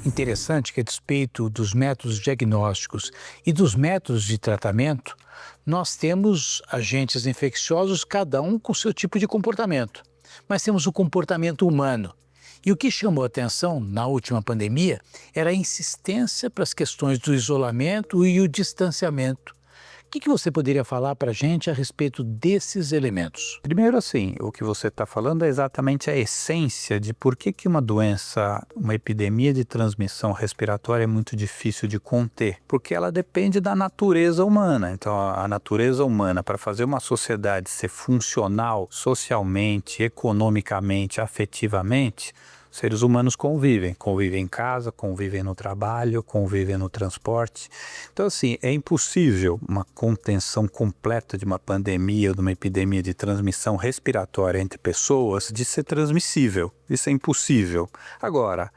Interessante que, a despeito dos métodos diagnósticos e dos métodos de tratamento, nós temos agentes infecciosos, cada um com seu tipo de comportamento. Mas temos o comportamento humano. E o que chamou a atenção na última pandemia era a insistência para as questões do isolamento e o distanciamento. O que você poderia falar para a gente a respeito desses elementos? Primeiro, assim, o que você está falando é exatamente a essência de por que uma doença, uma epidemia de transmissão respiratória é muito difícil de conter. Porque ela depende da natureza humana. Então, a natureza humana, para fazer uma sociedade ser funcional socialmente, economicamente, afetivamente, seres humanos convivem em casa, convivem no trabalho, convivem no transporte. Então, assim, é impossível uma contenção completa de uma pandemia ou de uma epidemia de transmissão respiratória entre pessoas de ser transmissível. Isso é impossível. Agora,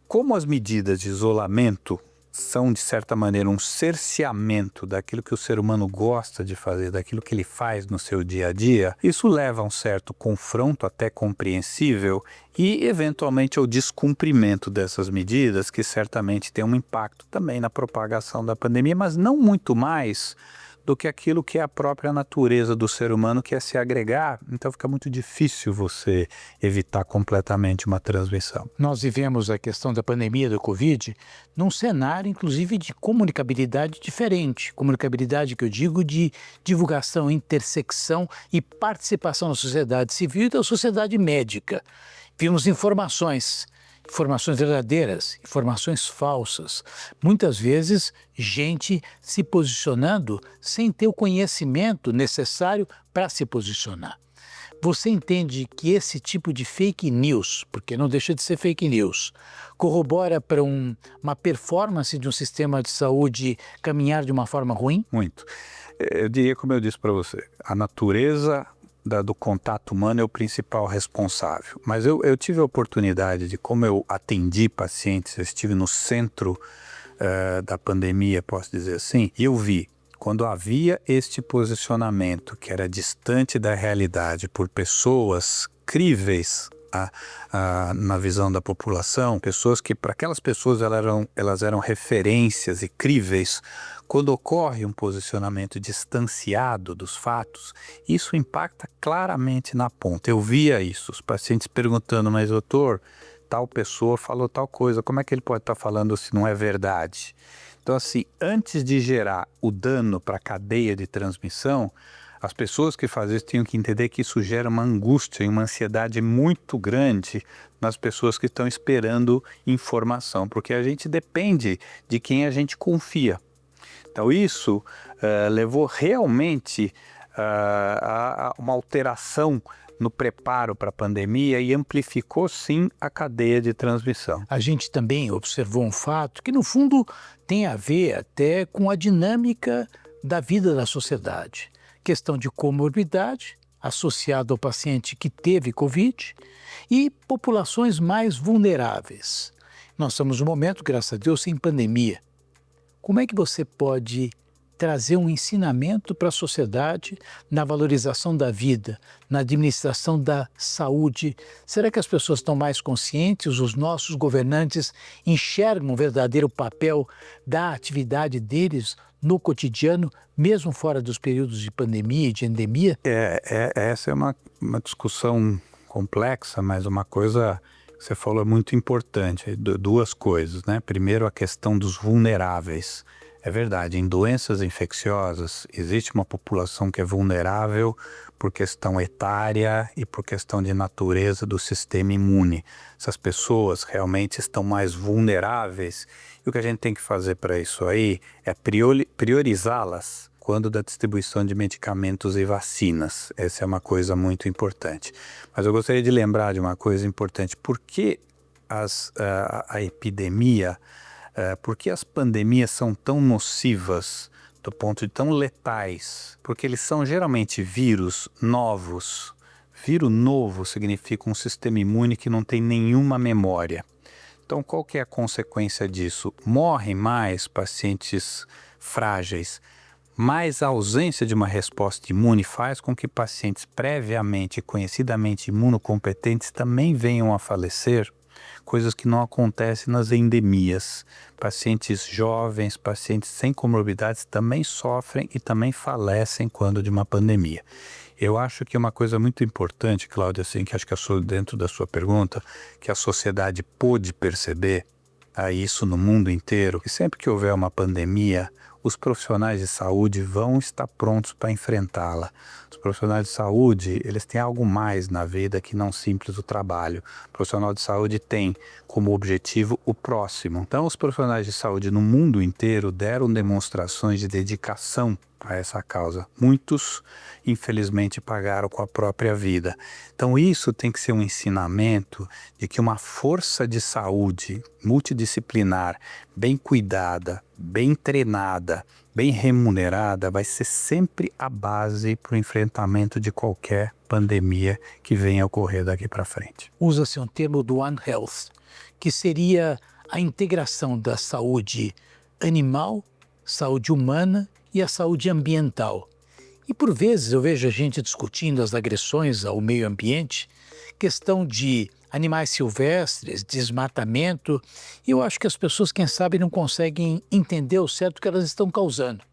como as medidas de isolamento são, de certa maneira, um cerceamento daquilo que o ser humano gosta de fazer, daquilo que ele faz no seu dia a dia, isso leva a um certo confronto até compreensível e, eventualmente, ao descumprimento dessas medidas, que certamente tem um impacto também na propagação da pandemia, mas não muito mais do que aquilo que é a própria natureza do ser humano, que é se agregar. Então fica muito difícil você evitar completamente uma transmissão. Nós vivemos a questão da pandemia do Covid num cenário, inclusive, de comunicabilidade diferente. Comunicabilidade que eu digo de divulgação, intersecção e participação da sociedade civil e da sociedade médica. Vimos informações verdadeiras, informações falsas. Muitas vezes, gente se posicionando sem ter o conhecimento necessário para se posicionar. Você entende que esse tipo de fake news, porque não deixa de ser fake news, corrobora para uma performance de um sistema de saúde caminhar de uma forma ruim? Muito. Eu diria, como eu disse para você, a natureza do contato humano é o principal responsável. Mas eu tive a oportunidade de, como eu atendi pacientes, eu estive no centro da pandemia, posso dizer assim, e eu vi, quando havia este posicionamento que era distante da realidade por pessoas críveis na visão da população, pessoas que, para aquelas pessoas, elas eram referências e críveis. Quando ocorre um posicionamento distanciado dos fatos, isso impacta claramente na ponta. Eu via isso, os pacientes perguntando, mas doutor, tal pessoa falou tal coisa, como é que ele pode estar falando se não é verdade? Então, assim, antes de gerar o dano para a cadeia de transmissão, as pessoas que fazem isso tinham que entender que isso gera uma angústia e uma ansiedade muito grande nas pessoas que estão esperando informação, porque a gente depende de quem a gente confia. Então isso levou realmente a uma alteração no preparo para a pandemia e amplificou sim a cadeia de transmissão. A gente também observou um fato que, no fundo, tem a ver até com a dinâmica da vida da sociedade. Questão de comorbidade associada ao paciente que teve Covid e populações mais vulneráveis. Nós estamos no momento, graças a Deus, sem pandemia. Como é que você pode trazer um ensinamento para a sociedade na valorização da vida, na administração da saúde? Será que as pessoas estão mais conscientes, os nossos governantes enxergam o verdadeiro papel da atividade deles no cotidiano, mesmo fora dos períodos de pandemia e de endemia? Essa é uma discussão complexa, mas uma coisa que você falou é muito importante, duas coisas, né? Primeiro, a questão dos vulneráveis. É verdade, em doenças infecciosas existe uma população que é vulnerável por questão etária e por questão de natureza do sistema imune. Essas pessoas realmente estão mais vulneráveis e o que a gente tem que fazer para isso aí é priorizá-las quando da distribuição de medicamentos e vacinas. Essa é uma coisa muito importante. Mas eu gostaria de lembrar de uma coisa importante. Por que a epidemia... Por que as pandemias são tão nocivas, do ponto de tão letais? Porque eles são geralmente vírus novos. Vírus novo significa um sistema imune que não tem nenhuma memória. Então, qual que é a consequência disso? Morrem mais pacientes frágeis, mas a ausência de uma resposta imune faz com que pacientes previamente e conhecidamente imunocompetentes também venham a falecer. coisas que não acontecem nas endemias. Pacientes jovens, pacientes sem comorbidades também sofrem e também falecem quando de uma pandemia. Eu acho que uma coisa muito importante, Cláudia, assim, que acho que dentro da sua pergunta, que a sociedade pôde perceber isso no mundo inteiro, que sempre que houver uma pandemia, os profissionais de saúde vão estar prontos para enfrentá-la. Os profissionais de saúde, eles têm algo mais na vida que não simples o trabalho. O profissional de saúde tem como objetivo o próximo. Então, os profissionais de saúde no mundo inteiro deram demonstrações de dedicação a essa causa. Muitos, infelizmente, pagaram com a própria vida. Então, isso tem que ser um ensinamento de que uma força de saúde multidisciplinar, bem cuidada, bem treinada, bem remunerada, vai ser sempre a base para o enfrentamento de qualquer pandemia que venha a ocorrer daqui para frente. Usa-se um termo do One Health, que seria a integração da saúde animal, saúde humana e a saúde ambiental. E por vezes eu vejo a gente discutindo as agressões ao meio ambiente, questão de animais silvestres, desmatamento, e eu acho que as pessoas, quem sabe, não conseguem entender o certo que elas estão causando.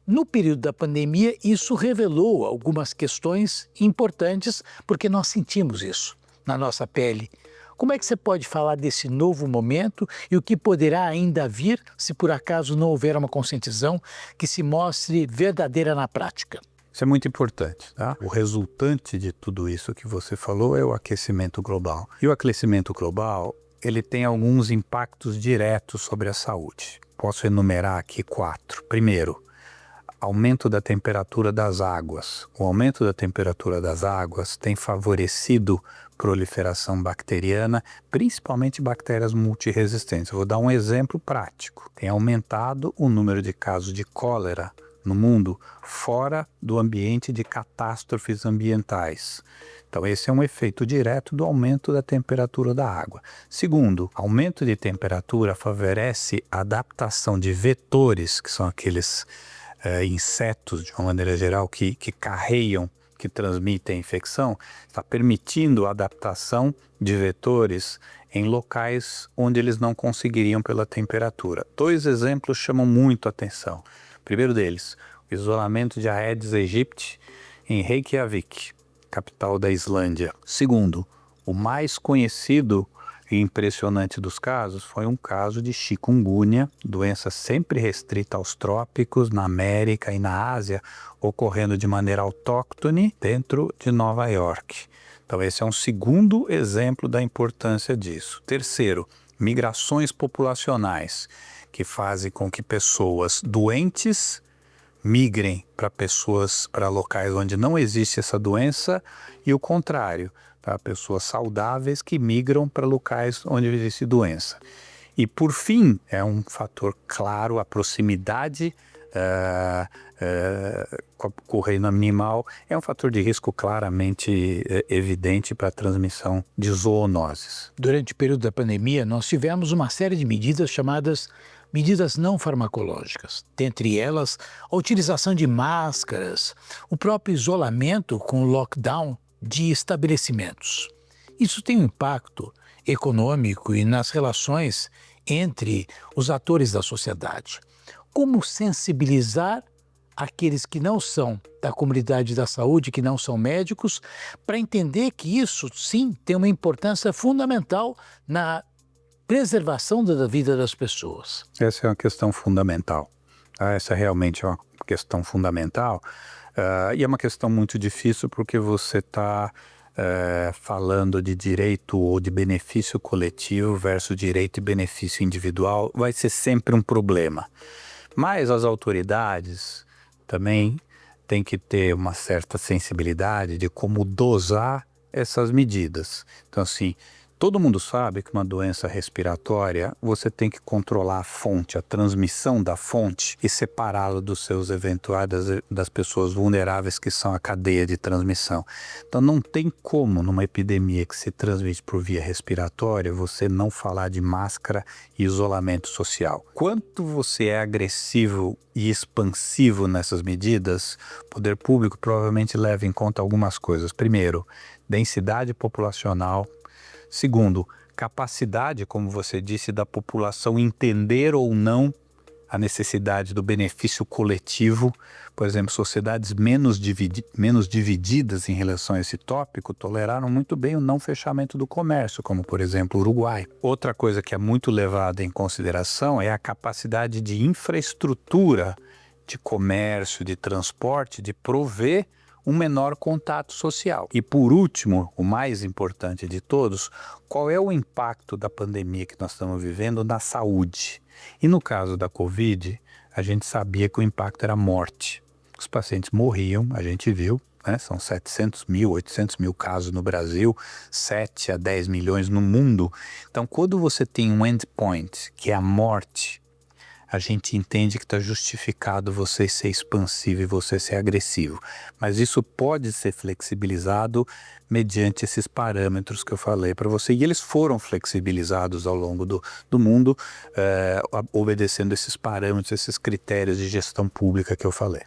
No período da pandemia, isso revelou algumas questões importantes, porque nós sentimos isso na nossa pele. Como é que você pode falar desse novo momento e o que poderá ainda vir se por acaso não houver uma conscientização que se mostre verdadeira na prática? Isso é muito importante, tá? O resultante de tudo isso que você falou é o aquecimento global. E o aquecimento global, ele tem alguns impactos diretos sobre a saúde. Posso enumerar aqui 4. Primeiro, aumento da temperatura das águas. O aumento da temperatura das águas tem favorecido proliferação bacteriana, principalmente bactérias multiresistentes. Eu vou dar um exemplo prático. Tem aumentado o número de casos de cólera no mundo fora do ambiente de catástrofes ambientais. Então esse é um efeito direto do aumento da temperatura da água. Segundo, aumento de temperatura favorece a adaptação de vetores, que são aqueles insetos, de uma maneira geral, que carreiam, que transmitem a infecção, está permitindo a adaptação de vetores em locais onde eles não conseguiriam pela temperatura. 2 exemplos chamam muito a atenção. O primeiro deles, o isolamento de Aedes aegypti em Reykjavik, capital da Islândia. Segundo, o mais conhecido e impressionante dos casos foi um caso de chikungunya, doença sempre restrita aos trópicos, na América e na Ásia, ocorrendo de maneira autóctone dentro de Nova York. Então esse é um segundo exemplo da importância disso. Terceiro, migrações populacionais, que fazem com que pessoas doentes migrem para locais onde não existe essa doença e o contrário, tá? Pessoas saudáveis que migram para locais onde existe doença. E por fim, é um fator claro, a proximidade com o reino animal é um fator de risco claramente evidente para a transmissão de zoonoses. Durante o período da pandemia, nós tivemos uma série de medidas chamadas medidas não farmacológicas, dentre elas a utilização de máscaras, o próprio isolamento com o lockdown de estabelecimentos. Isso tem um impacto econômico e nas relações entre os atores da sociedade. Como sensibilizar aqueles que não são da comunidade da saúde, que não são médicos, para entender que isso, sim, tem uma importância fundamental na preservação da vida das pessoas. Essa é uma questão fundamental. Essa realmente é uma questão fundamental e é uma questão muito difícil porque você está falando de direito ou de benefício coletivo versus direito e benefício individual, vai ser sempre um problema. Mas as autoridades também têm que ter uma certa sensibilidade de como dosar essas medidas. Então, assim, todo mundo sabe que uma doença respiratória, você tem que controlar a fonte, a transmissão da fonte e separá-la dos seus eventuais, das pessoas vulneráveis que são a cadeia de transmissão. Então não tem como, numa epidemia que se transmite por via respiratória, você não falar de máscara e isolamento social. Quanto você é agressivo e expansivo nessas medidas, o poder público provavelmente leva em conta algumas coisas. Primeiro, densidade populacional. Segundo, capacidade, como você disse, da população entender ou não a necessidade do benefício coletivo. Por exemplo, sociedades menos divididas em relação a esse tópico toleraram muito bem o não fechamento do comércio, como por exemplo o Uruguai. Outra coisa que é muito levada em consideração é a capacidade de infraestrutura de comércio, de transporte, de prover um menor contato social. E por último, o mais importante de todos, qual é o impacto da pandemia que nós estamos vivendo na saúde? E no caso da Covid, a gente sabia que o impacto era a morte. Os pacientes morriam, a gente viu, né? São 700 mil, 800 mil casos no Brasil, 7 a 10 milhões no mundo. Então, quando você tem um endpoint, que é a morte, a gente entende que está justificado você ser expansivo e você ser agressivo. Mas isso pode ser flexibilizado mediante esses parâmetros que eu falei para você. E eles foram flexibilizados ao longo do mundo, obedecendo esses parâmetros, esses critérios de gestão pública que eu falei.